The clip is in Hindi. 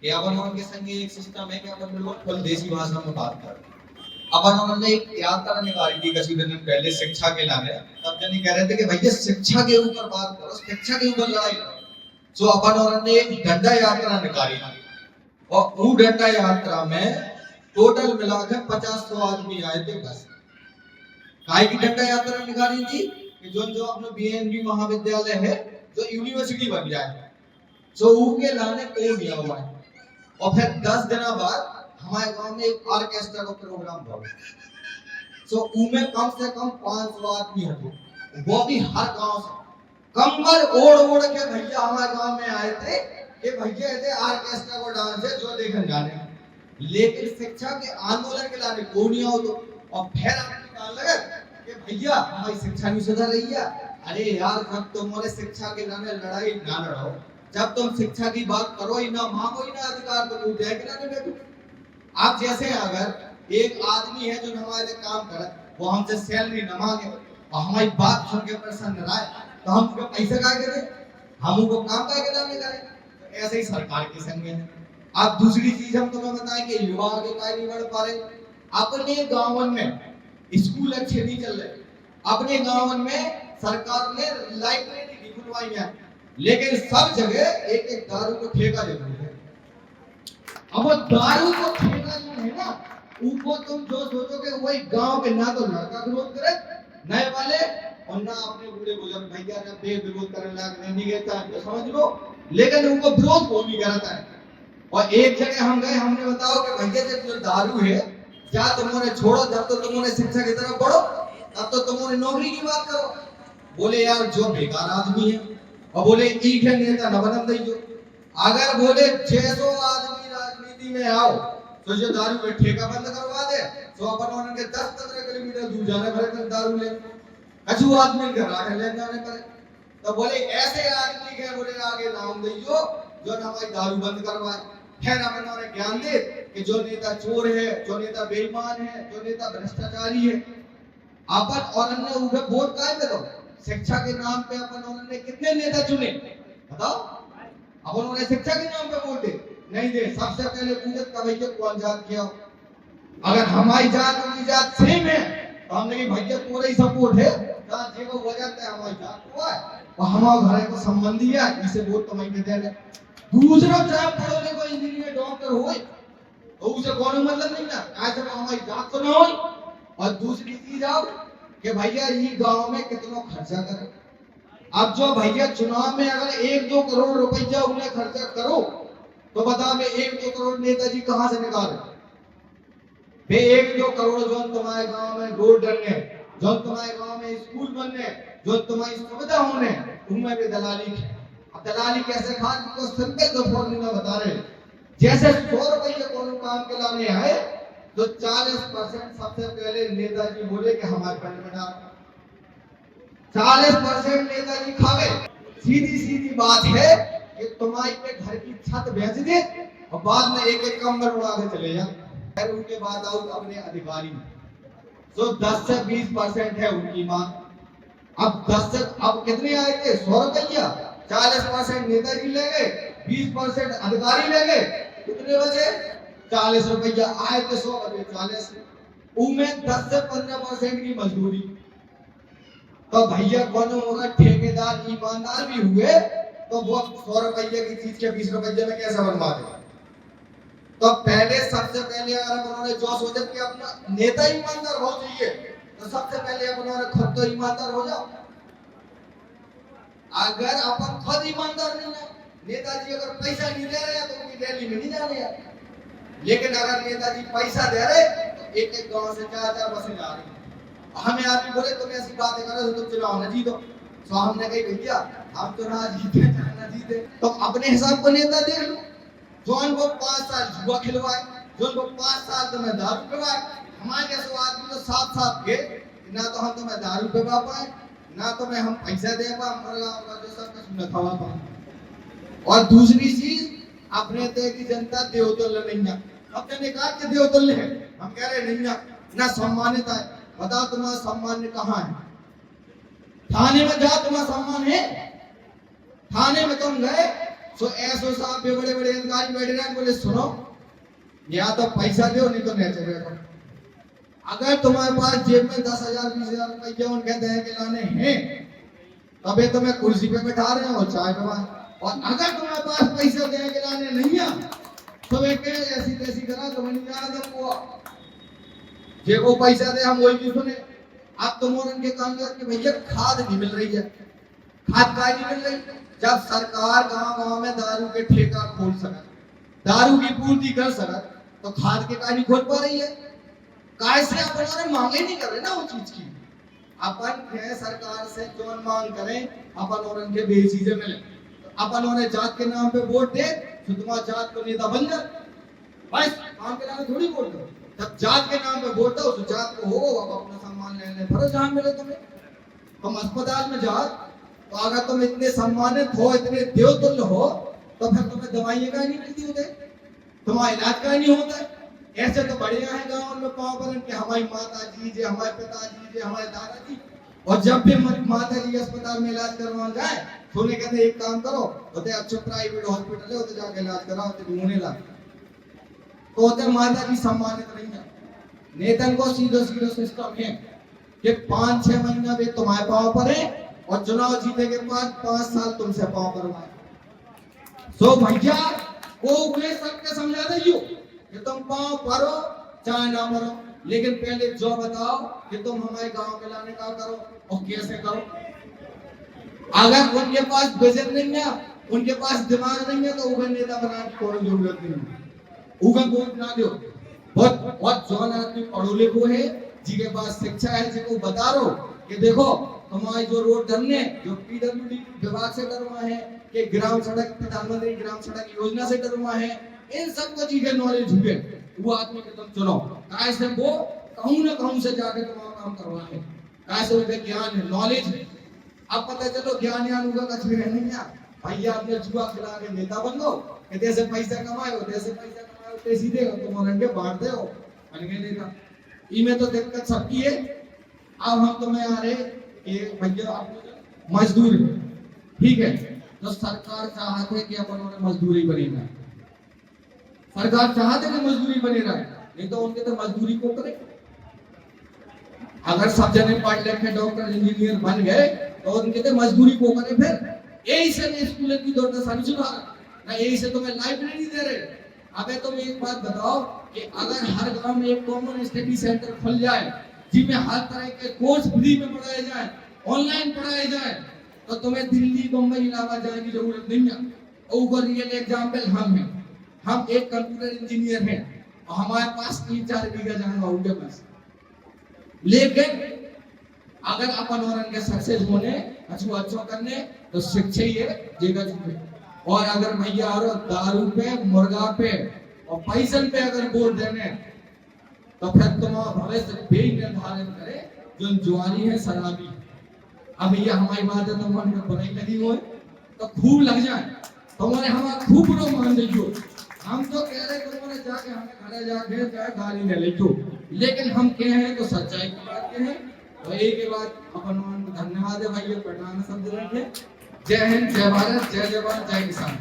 कि अपन उनके संग एक सिस्टम है कि अपन बिल्कुल फुल देसी भाषा में बात कर। अपन उन्होंने एक यात्रा निकाली थी कई दिन पहले शिक्षा के लाने, तब जनी कह रहे थे कि भैया शिक्षा के ऊपर बात करो, शिक्षा के ऊपर लड़ाई करो। तो अपन उन्होंने एक डंडा यात्रा निकाली थी और वो डंडा यात्रा में टोटल मिलाकर 50-100 आदमी आए थे बस। काय की डंडा यात्रा निकाली थी कि जो जो अपना बीएनबी महाविद्यालय है जो यूनिवर्सिटी बन जाए, तो उनके लाने कोई नहीं हुआ है। और फिर 10 दिन बाद हमारे गांव में एक ऑर्केस्ट्रा का प्रोग्राम हुआ, तो उनमें कम से कम 500 आदमी हैं, वो भी हर गांव से कम्बल ओढ़ ओढ़ के भैया हमारे गांव में आए थे कि भैया ऐसे ऑर्केस्ट्रा को डांस है जो देखने जाने। लेकिन शिक्षा के आंदोलन के लाने को नहीं आओ तो, और फिर आपने लगा कि भैया हमारी शिक्षा नहीं सुधर रही है। अरे यार जब तुम्हारे शिक्षा के लाने लड़ाई ना लड़ो, जब तुम शिक्षा की बात करो ही ना, मांगो ही ना अधिकार, तो वो जाए कि ना बैठो। आप जैसे अगर एक आदमी है जो हमारे से काम करे, वो हमसे सैलरी न मांगे और हमारी बात सुन के प्रसन्न रहे, तो हम उसके पैसे काहे के दें, हम उनको काम काहे के नाम में करें। तो ऐसे ही सरकार के संग है। अब दूसरी चीज हम तुम्हें बताएं कि युवा आगे काहे नहीं बढ़ पा रहे। अपने गांव में स्कूल अच्छे नहीं चल रहे, अपने गांव में सरकार ने लाइब्रेरी नहीं खुलवाई है, लेकिन सब जगह एक एक दारू को ठेका दे रही है। अब वो दारू को ठेका जो है ना, उनको तुम जो सोचोगे वही गांव के ना तो लड़का विरोध करे नए वाले, और ना अपने बूढ़े बुजुर्ग भैया ने विरोध करने लगे नहीं कहता तो समझ लो, लेकिन उनको विरोध वो नहीं करता है। और एक जगह हम गए, हमने बताओ कि भैया जब जो दारू है क्या तुमने छोड़ो, जब तो तुमने शिक्षा की तरफ बढ़ो तब तो तुमने नौकरी की बात करो। बोले यार जो बेकार आदमी है, और बोले ठीक है नेता न बनम दइयो। अगर बोले 600 आदमी राजनीति में आओ तो जो दारू का ठेका बंद करवा दे, तो अपन उनके 10-15 किलोमीटर दूर जाने पड़े दारू ले, कछु आदमी घर आके ले जाने पड़े। तो बोले ऐसे आदमी के बोले आगे नाम दइयो जो हमारी दारू बंद करवाए। फिर अपन उन्हें ज्ञान दे कि जो नेता चोर है, जो नेता बेईमान है, जो नेता भ्रष्टाचारी है। अपन और अन्य उन्हें वोट काहे में दो, शिक्षा के नाम पे अपन उन्होंने कितने नेता चुने बताओ। अपन उन्हें शिक्षा के नाम पे वोट दे नहीं दे। सबसे पहले पूछत का भैया कौन जात किया, अगर हमारी जात उनकी जात सेम है तो हमने कि भैया पूरा ही सपोर्ट है, जे को वजह है हमारी जात हुआ है और हमारे घर को संबंधी है, इसे वोट तो मैं दे दे। दूसरा चाहे पढ़ो लिखो इंजीनियर डॉक्टर हो तो उसे कौन मतलब नहीं ना, ऐसे हमारी जात तो ना हो। और दूसरी चीज आओ कि भैया ये गांव में कितना खर्चा करे। अब जो भैया चुनाव में अगर 1-2 करोड़ रुपया उन्हें खर्चा करो तो बता मैं 1-2 करोड़ नेताजी कहां से निकाले। वे 1-2 करोड़ जो तुम्हारे गांव में रोड बनने, जो तुम्हारे गांव में स्कूल बनने, जो तुम्हारी सुविधा होने, उनमें भी दलाली है। अब दलाली कैसे खान को सिंपल जो फॉर्मूला बता रहे, जैसे 100 रुपये कोनो काम के लाने आए तो 40% सबसे पहले नेताजी बोले कि हमारे पेट में डाल, 40% नेताजी खावे। सीधी सीधी बात है कि तुम्हारी पे घर की छत बेच दे और बाद में एक एक कंबल उड़ा के चले जा। फिर उनके बाद आओ अपने अधिकारी, तो 10 से 20% है उनकी मांग। अब 10 से अब कितने आए थे 100 रुपया, 40% नेताजी ले गए, 20% अधिकारी ले गए, कितने बचे 40 रुपया। आए थे 100 बचे 40, उनमें 10 से 15% की मजदूरी। तो भैया कौन होगा ठेकेदार ईमानदार भी हुए तो वो 100 रुपये की चीज के 20 रुपये में कैसे बनवा दे। तो पहले सबसे पहले अगर उन्होंने जो सोचा कि अपना नेता ईमानदार हो चाहिए तो सबसे पहले उन्होंने खुद तो ईमानदार हो जाओ। अगर अपन खुद ईमानदार नहीं है, नेताजी अगर पैसा नहीं दे रहे तो उनकी रैली में नहीं जा रहे हैं, लेकिन अगर नेताजी पैसा दे रहे तो एक एक गांव से 4-4 बसें जा रही। हमें आदमी बोले तुम ऐसी बातें करो तो तुम चुनाव न जीतो, तो हमने कही भैया हम तो ना जीते ना जीते तो अपने हिसाब को नेता देख लो। जो उनको 5 साल जुआ खिलवाए, जो उनको 5 साल तुम्हें दारू पिलवाए। हमारे जैसे आदमी तो 7 के ना तो हम तुम्हें दारू पिलवा पाए, ना तुम्हें हम पैसा दे पाए, मुर्गा जो सब कुछ न खवा पाए। और दूसरी चीज अपने तय की जनता देवतुल्य नहीं है। अब ने कहा कि देवतुल्य है, हम कह रहे नहीं है ना सम्मानित है। बताओ तुम्हारा सम्मान कहाँ है? थाने में जाओ तुम्हारा सम्मान है? थाने में तुम गए सो ऐसो साहब भी बड़े बड़े अधिकारी बैठे रहे बोले सुनो या तो पैसा दो नहीं तो नहीं चलेगा। अगर तुम्हारे पास जेब में 10,000 20,000 रुपये उनके दे के लाने हैं तबे तुम्हें कुर्सी पे बैठा रहे हो चाय पे, और अगर तुम्हारे पास पैसा दे के लाने नहीं है तो वे कहे ऐसी तैसी करा तो नहीं जाना तुमको जे को पैसा दे हम वही भी सुने। अब तुम और उनके काम करके भैया खाद नहीं मिल रही है, खाद का नहीं मिल रही। जब सरकार गांव-गांव में दारू के ठेका खोल सके, दारू की पूर्ति कर सके तो खाद के का नहीं खोल पा रही है। कैसे अपन मांगे नहीं कर रहे ना वो चीज की। अपन सरकार से जो मांग करें अपन और उनके बेही चीजें मिले, तो अपन उन्हें जात के नाम पे वोट दे तो तुम्हारा जात को नेता बन जाए, बस काम के नाम थोड़ी वोट दो। जब जात के नाम पे वोट दो तो जात को हो अब अपना सम्मान लेने भरो जहां मिले तुम्हें। तुम अस्पताल में जाओ तो अगर तुम इतने सम्मानित हो इतने देवतुल्य हो तो फिर तुम्हें दवाइयां का नहीं मिलती होते, तुम्हारा इलाज का नहीं होता। ऐसे तो बढ़िया है गांव में पाँव पर कि हमारी माता जी जे हमारे पिताजी जे हमारे दादाजी, और जब भी माता जी अस्पताल में इलाज करवाने जाए तो उन्हें कहते एक काम करो होते अच्छा प्राइवेट हॉस्पिटल है होते जाके इलाज कराओ होते ढूंढने लगे तो होते माता जी सम्मानित नहीं है। नेतन को सीधो सीधो सिस्टम है कि 5-6 महीना भी तुम्हारे पाँव पर है और चुनाव जीते के बाद 5 साल तुमसे पाँव पर हुआ। सो भैया वो वे सबके समझा दो कि तुम पाँव भरो चाहे ना भरो, लेकिन पहले जो बताओ कि तुम हमारे गांव के लाने का करो और कैसे करो। अगर उनके पास विजन नहीं है, उनके पास दिमाग नहीं है तो उन्हें नेता बनाने की कोई जरूरत नहीं है। उन्हें वोट ना दो। बहुत बहुत जवान आदमी पढ़ो लिखो है जिनके पास शिक्षा है, जिनको बता रहो कि देखो हमारे जो रोड धरने जो पीडब्ल्यूडी विभाग से डरवा है कि ग्राम सड़क प्रधानमंत्री ग्राम सड़क योजना से डरवा है, इन सब को चीजें नॉलेज हुए वो आदमी के तुम चुनो कैसे वो कहूं ना कहूं से जाके तुम्हारा काम करवाए, कैसे उनके ज्ञान है नॉलेज है। अब पता चलो ज्ञान होगा कुछ भी नहीं है भैया आपने जुआ खिला के नेता बन दो कि जैसे पैसा कमाए पैसे देगा तुम रंगे बांट दे देगा। इनमें तो दिक्कत सबकी है। अब हम तुम्हें आ रहे कि भैया आप मजदूर ठीक है तो सरकार चाहते है कि अपन मजदूरी बनेगा, सरकार चाहते कि मजदूरी बने रहे, नहीं तो उनके तो मजदूरी को करे। अगर सब जने पढ़ लिखे डॉक्टर इंजीनियर बन गए तो उनके तो मजदूरी को करे। फिर यही से स्कूल की दुर्दशा नहीं सुधार ना, यही से तुम्हें लाइब्रेरी दे रहे। अबे तुम एक बात बताओ कि अगर हर गांव में एक कॉमन स्टडी सेंटर खुल जाए जिसमें हर तरह के कोर्स फ्री में पढ़ाए जाए, ऑनलाइन पढ़ाए जाए, तो तुम्हें दिल्ली बम्बई इलाहाबाद जाने की जरूरत नहीं है। और रियल एग्जाम्पल हम हैं, हम एक कंप्यूटर इंजीनियर हैं और हमारे पास 3-4 बीघा जमीन होगी बस। लेकिन अगर अपन और उनके सक्सेस होने अच्छा करने तो शिक्षा ही है जगह। और अगर भैया और दारू पे मुर्गा पे और पैसन पे अगर वोट देने तो फिर तुम्हारा भविष्य भी निर्धारित करे जो जुआरी है शराबी। अब ये हमारी बात है तो मन में बुराई लगी हो तो खूब लग जाए तुम्हारे हमारा खूब रो मान लीजिए। हम तो कह रहे तुम्हारे जाके हमें घरे जाके चाहे गाली ले लीजिए, लेकिन हम कह हैं तो सच्चाई की बात कहें। तो एक के बाद अपन धन्यवाद है भैया प्रणाम शब्द रखे। जय हिंद जय भारत जय जवान जय किसान।